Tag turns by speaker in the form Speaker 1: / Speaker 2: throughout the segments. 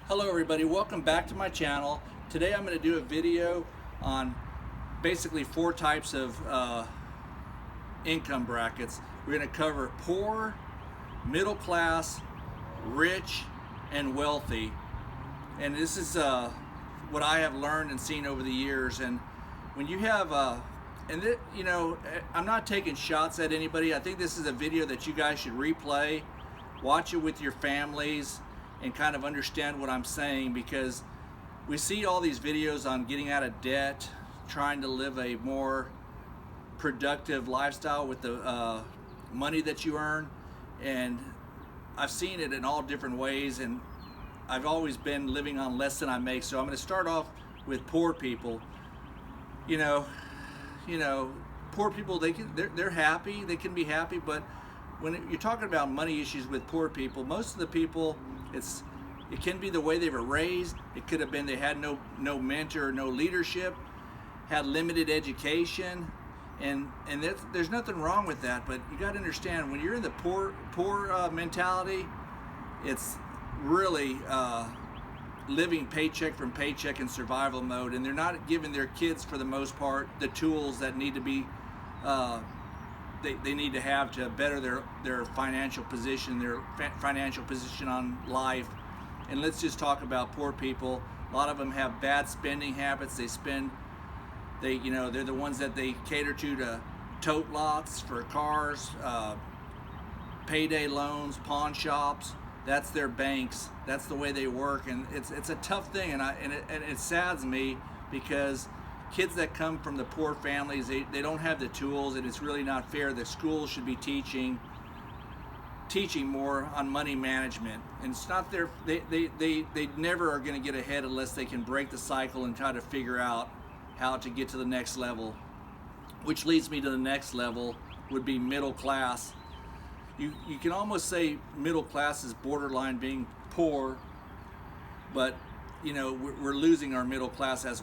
Speaker 1: Hello everybody, welcome back to my channel. Today I'm going to do a video on basically four types of income brackets. We're going to cover poor, middle class, rich, and wealthy. And this is what I have learned and seen over the years. And when you have, I'm not taking shots at anybody. I think this is a video that you guys should replay, watch it with your families, and kind of understand what I'm saying, because we see all these videos on getting out of debt, trying to live a more productive lifestyle with the money that you earn, and I've seen it in all different ways, and I've always been living on less than I make. So I'm going to start off with poor people. Poor people, they're happy, they can be happy, but when you're talking about money issues with poor people, most of the people, it can be the way they were raised. It could have been they had no mentor, no leadership, had limited education, and there's nothing wrong with that. But you got to understand, when you're in the poor mentality, it's really living paycheck from paycheck in survival mode, and they're not giving their kids, for the most part, the tools that need to be they need to have to better their financial position, their financial position on life. And let's just talk about poor people. A lot of them have bad spending habits. They're the ones that they cater to tote lots for cars, payday loans, pawn shops. That's their banks. That's the way they work, and it's a tough thing. And it saddens me, because kids that come from the poor families, they don't have the tools, and it's really not fair. The schools should be teaching more on money management, and it's not their, they never are going to get ahead unless they can break the cycle and try to figure out how to get to the next level, which leads me to the next level, would be middle class. You can almost say middle class is borderline being poor, but we're losing our middle class as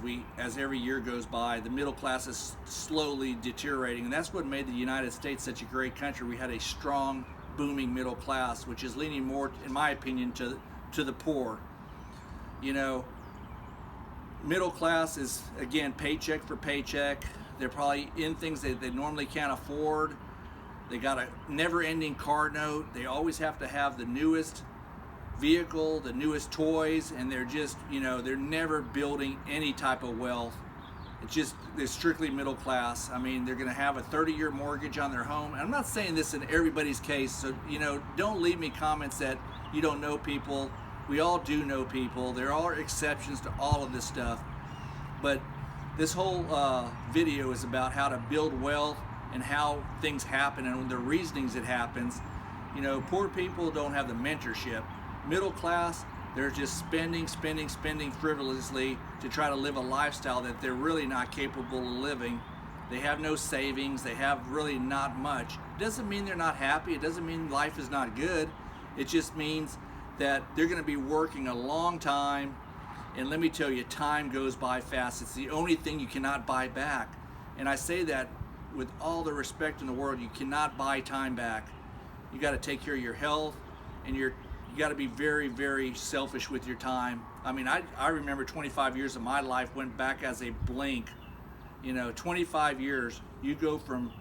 Speaker 1: every year goes by. The middle class is slowly deteriorating, and that's what made the United States such a great country. We had a strong, booming middle class, which is leaning more, in my opinion, to the poor. Middle class is, again, paycheck for paycheck. They're probably in things that they normally can't afford. They got a never-ending car note. They always have to have the newest vehicle, the newest toys, and they're just, they're never building any type of wealth. They're strictly middle class. I mean, they're going to have a 30-year mortgage on their home. And I'm not saying this in everybody's case, so, don't leave me comments that you don't know people. We all do know people. There are exceptions to all of this stuff. But this whole video is about how to build wealth and how things happen and the reasonings it happens. Poor people don't have the mentorship. Middle class, they're just spending frivolously to try to live a lifestyle that they're really not capable of living. They have no savings. They have really not much. It doesn't mean they're not happy. It doesn't mean life is not good. It just means that they're going to be working a long time. And let me tell you, time goes by fast. It's the only thing you cannot buy back. And I say that with all the respect in the world. You cannot buy time back. You got to take care of your health, and you got to be very, very selfish with your time. I mean, I remember 25 years of my life went back as a blink. 25 years, you go from,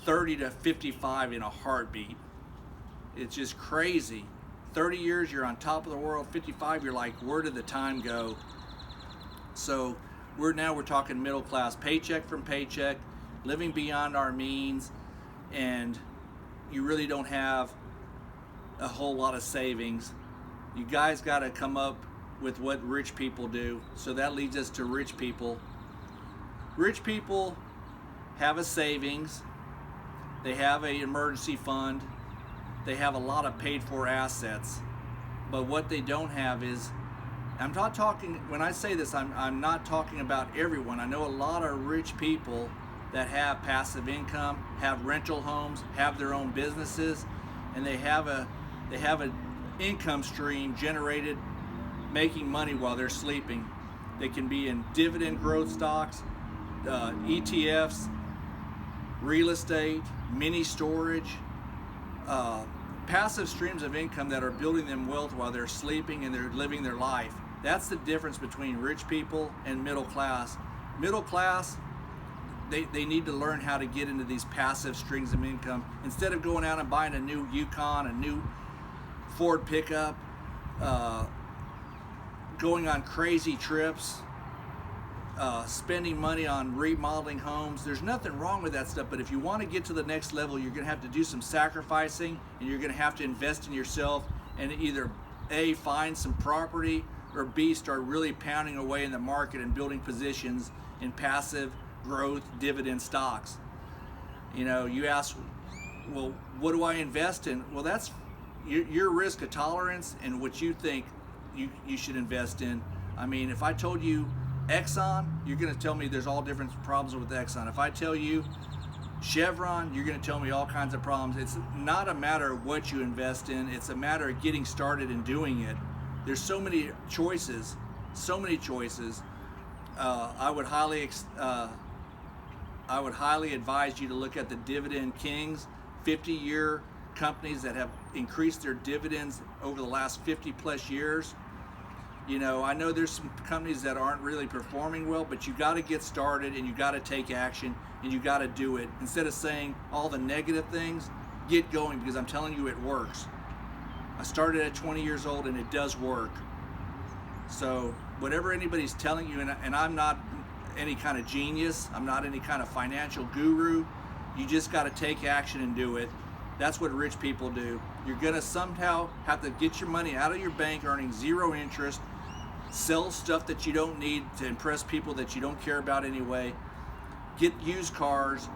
Speaker 1: 30 to 55 in a heartbeat. It's just crazy. 30 years, you're on top of the world. 55, you're like, where did the time go? So we're talking middle class, paycheck from paycheck, living beyond our means, and you really don't have a whole lot of savings. You guys got to come up with what rich people do. So that leads us to rich people. Rich people have a savings. They have an emergency fund. They have a lot of paid for assets. But what they don't have is, I'm not talking, when I say this, I'm not talking about everyone. I know a lot of rich people that have passive income, have rental homes, have their own businesses, and they have an income stream generated making money while they're sleeping. They can be in dividend growth stocks, ETFs, real estate, mini storage, passive streams of income that are building them wealth while they're sleeping and they're living their life. That's the difference between rich people and middle class. Middle class, they need to learn how to get into these passive streams of income. Instead of going out and buying a new Yukon, a new Ford pickup, going on crazy trips, spending money on remodeling homes. There's nothing wrong with that stuff, but if you want to get to the next level, you're going to have to do some sacrificing, and you're going to have to invest in yourself and either A, find some property, or B, start really pounding away in the market and building positions in passive growth dividend stocks. You know, you ask, well, what do I invest in? Well, that's your risk of tolerance and what you think you should invest in. I mean, if I told you Exxon, you're going to tell me there's all different problems with Exxon. If I tell you Chevron, you're going to tell me all kinds of problems. It's not a matter of what you invest in. It's a matter of getting started and doing it. There's so many choices, so many choices. I would highly advise you to look at the Dividend Kings, 50-year companies that have increased their dividends over the last 50 plus years. You know, I know there's some companies that aren't really performing well, but you got to get started and you got to take action and you got to do it. Instead of saying all the negative things, get going, because I'm telling you, it works. I started at 20 years old and it does work. So whatever anybody's telling you, and I'm not any kind of genius, I'm not any kind of financial guru, you just got to take action and do it. That's what rich people do. You're going to somehow have to get your money out of your bank earning zero interest, sell stuff that you don't need to impress people that you don't care about anyway, get used cars.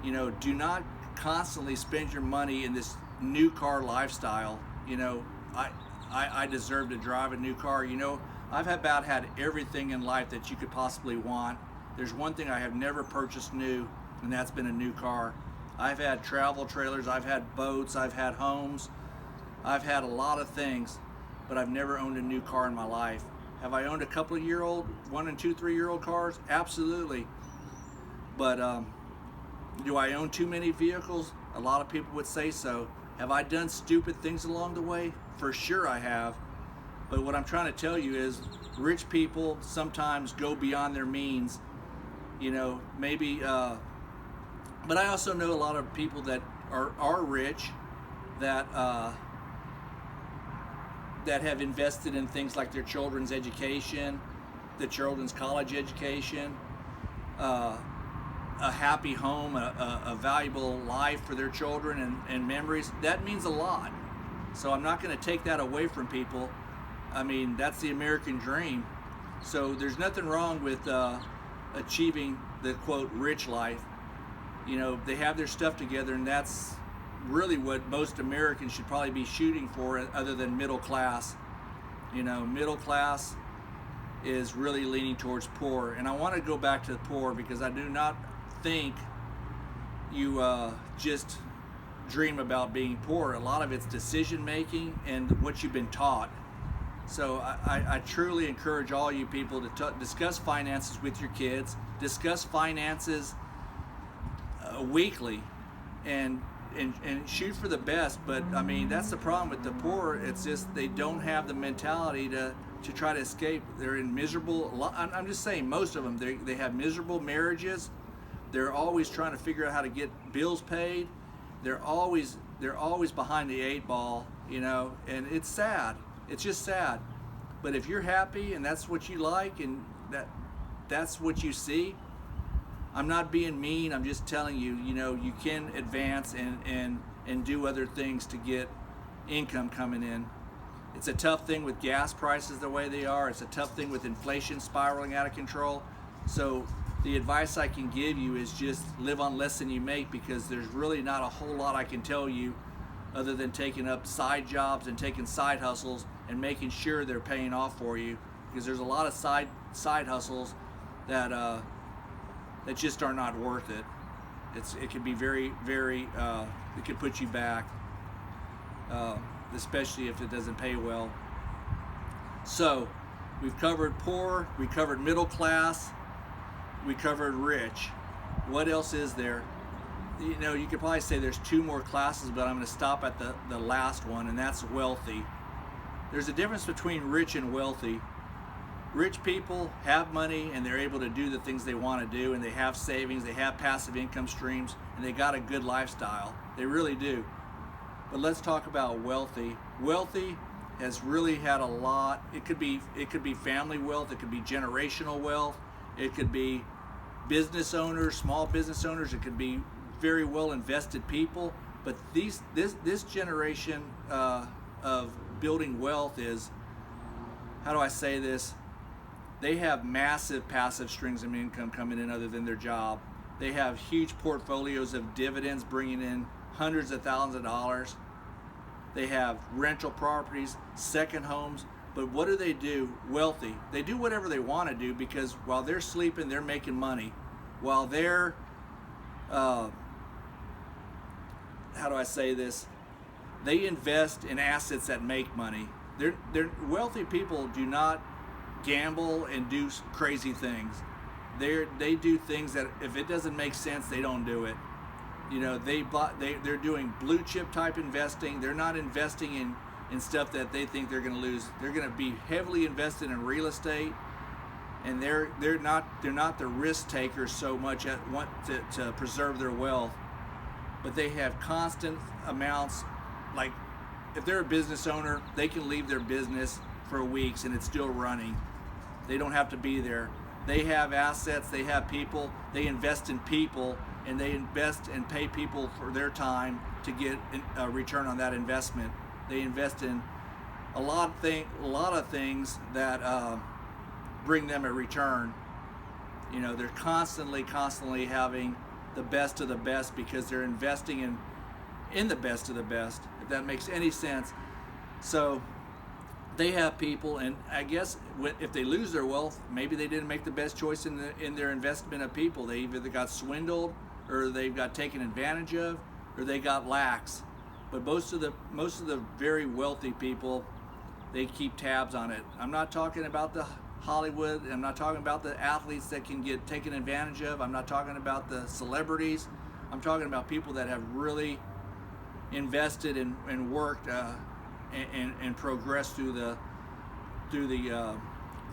Speaker 1: You know, do not constantly spend your money in this new car lifestyle. You know, I deserve to drive a new car. You know, I've about had everything in life that you could possibly want. There's one thing I have never purchased new, and that's been a new car. I've had travel trailers, I've had boats, I've had homes, I've had a lot of things, but I've never owned a new car in my life. Have I owned a couple of 1 and 2, 3-year-old cars? Absolutely. But do I own too many vehicles? A lot of people would say so. Have I done stupid things along the way? For sure I have. But what I'm trying to tell you is rich people sometimes go beyond their means. You know, maybe, but I also know a lot of people that are rich that that have invested in things like their children's education, the children's college education, a happy home, a valuable life for their children and memories. That means a lot. So I'm not going to take that away from people. I mean, that's the American dream. So there's nothing wrong with achieving the quote rich life. You know, they have their stuff together, and that's really what most Americans should probably be shooting for, other than middle class. You know, middle class is really leaning towards poor. And I want to go back to the poor, because I do not think you just dream about being poor. A lot of it's decision making and what you've been taught. So I truly encourage all you people to discuss finances with your kids, discuss finances weekly, and shoot for the best. But I mean, that's the problem with the poor. It's just they don't have the mentality to try to escape. They're in miserable, I'm just saying, most of them, they have miserable marriages. They're always trying to figure out how to get bills paid. They're always behind the 8 ball, you know, and it's sad. It's just sad. But if you're happy and that's what you like and that's what you see, I'm not being mean. I'm just telling you, you know, you can advance and do other things to get income coming in. It's a tough thing with gas prices the way they are. It's a tough thing with inflation spiraling out of control. So the advice I can give you is just live on less than you make, because there's really not a whole lot I can tell you other than taking up side jobs and taking side hustles and making sure they're paying off for you, because there's a lot of side hustles that that just are not worth it. It can be very it could put you back, especially if it doesn't pay well. So we've covered poor, we covered middle class, we covered rich. What else is there? you could probably say there's two more classes, but I'm going to stop at the last one, and that's wealthy. There's a difference between rich and wealthy. Rich people have money and they're able to do the things they want to do, and they have savings, they have passive income streams, and they got a good lifestyle. They really do. But let's talk about wealthy. Wealthy has really had a lot. It could be family wealth, it could be generational wealth, it could be business owners, small business owners, it could be very well invested people. But this generation of building wealth is, how do I say this? They have massive passive streams of income coming in other than their job. They have huge portfolios of dividends bringing in hundreds of thousands of dollars. They have rental properties, second homes. But what do? Wealthy. They do whatever they want to do, because while they're sleeping, they're making money. While they're, how do I say this? They invest in assets that make money. They're wealthy people do not gamble and do crazy things. They do things that if it doesn't make sense, they don't do it. They're doing blue chip type investing. They're not investing in stuff that they think they're going to lose. They're going to be heavily invested in real estate, and they're not the risk takers so much at want to preserve their wealth, but they have constant amounts. Like if they're a business owner, they can leave their business for weeks and it's still running. They don't have to be there. They have assets, they have people, they invest in people, and they invest and pay people for their time to get a return on that investment. They invest in a lot of things that bring them a return. They're constantly having the best of the best, because they're investing in the best of the best, if that makes any sense. So they have people, and I guess if they lose their wealth, maybe they didn't make the best choice in their investment of people. They either got swindled, or they got taken advantage of, or they got lax. But most of the very wealthy people, they keep tabs on it. I'm not talking about the Hollywood. I'm not talking about the athletes that can get taken advantage of. I'm not talking about the celebrities. I'm talking about people that have really invested and worked and progressed through the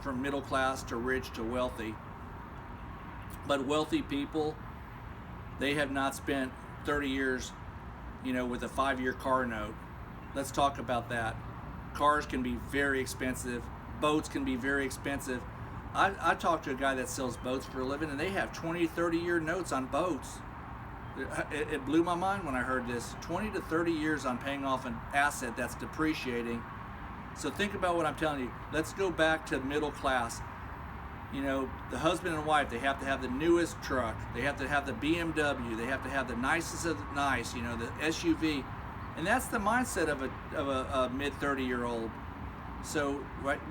Speaker 1: from middle class to rich to wealthy. But wealthy people, they have not spent 30 years, with a 5-year car note. Let's talk about that. Cars can be very expensive. Boats can be very expensive. I talked to a guy that sells boats for a living, and they have 20, 30-year notes on boats. It blew my mind when I heard this. 20 to 30 years on paying off an asset that's depreciating. So think about what I'm telling you. Let's go back to middle class. The husband and wife, they have to have the newest truck. They have to have the BMW. They have to have the nicest of the nice, the SUV. And that's the mindset of a mid-30-year-old. So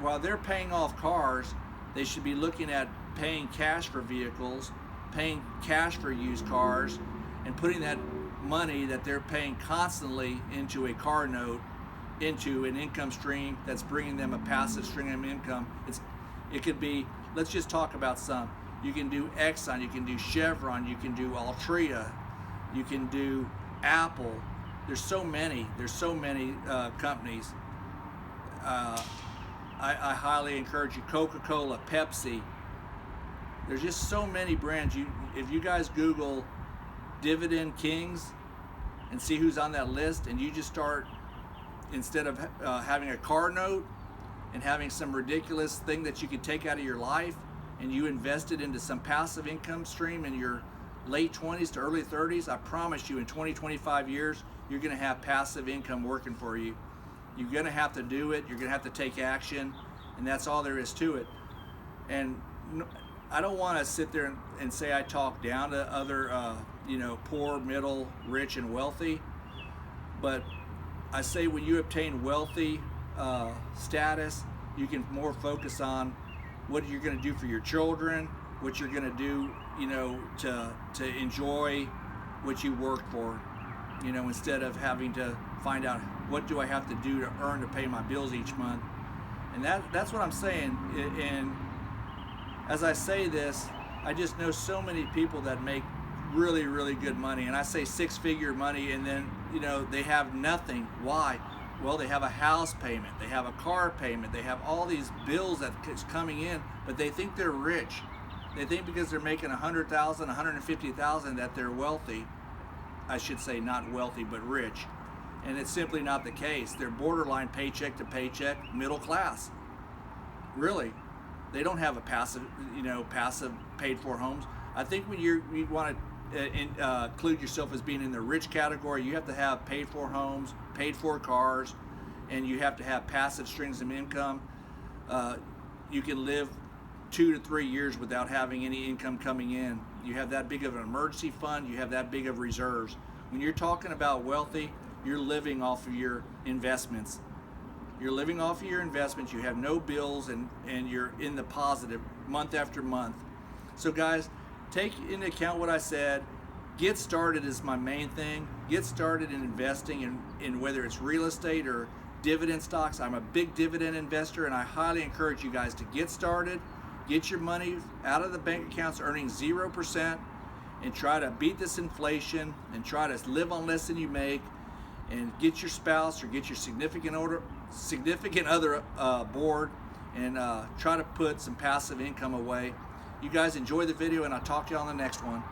Speaker 1: while they're paying off cars, they should be looking at paying cash for vehicles, paying cash for used cars, and putting that money that they're paying constantly into a car note, into an income stream that's bringing them a passive stream of income. It could be, let's just talk about some. You can do Exxon, you can do Chevron, you can do Altria, you can do Apple. There's so many companies. I highly encourage you. Coca-Cola, Pepsi. There's just so many brands. If you guys Google Dividend Kings and see who's on that list, and you just start, instead of having a car note and having some ridiculous thing that you can take out of your life, and you invest it into some passive income stream in your late 20s to early 30s, I promise you in 20, 25 years, you're going to have passive income working for you. You're going to have to do it. You're going to have to take action, and that's all there is to it. And I don't want to sit there and say I talk down to other, poor, middle, rich, and wealthy. But I say when you obtain wealthy status, you can more focus on what you're going to do for your children, what you're going to do, to enjoy what you work for, instead of having to find out what do I have to do to earn to pay my bills each month. And that's what I'm saying. And as I say this, I just know so many people that make really, really good money. And I say six-figure money, and then, you know, they have nothing. Why? Well, they have a house payment, they have a car payment, they have all these bills that is coming in, but they think they're rich. They think because they're making 100,000, 150,000 that they're wealthy. I should say not wealthy, but rich. And it's simply not the case. They're borderline paycheck to paycheck, middle class. Really, they don't have a passive, passive paid for homes. I think when you want to include yourself as being in the rich category, you have to have paid for homes, paid for cars, and you have to have passive streams of income. You can live 2 to 3 years without having any income coming in. You have that big of an emergency fund, you have that big of reserves. When you're talking about wealthy, you're living off of your investments. You're living off of your investments, you have no bills, and you're in the positive month after month. So guys, take into account what I said. Get started is my main thing. Get started in investing in whether it's real estate or dividend stocks. I'm a big dividend investor, and I highly encourage you guys to get started. Get your money out of the bank accounts earning 0% and try to beat this inflation and try to live on less than you make, and get your spouse or get your significant other board, and try to put some passive income away. You guys enjoy the video, and I'll talk to you on the next one.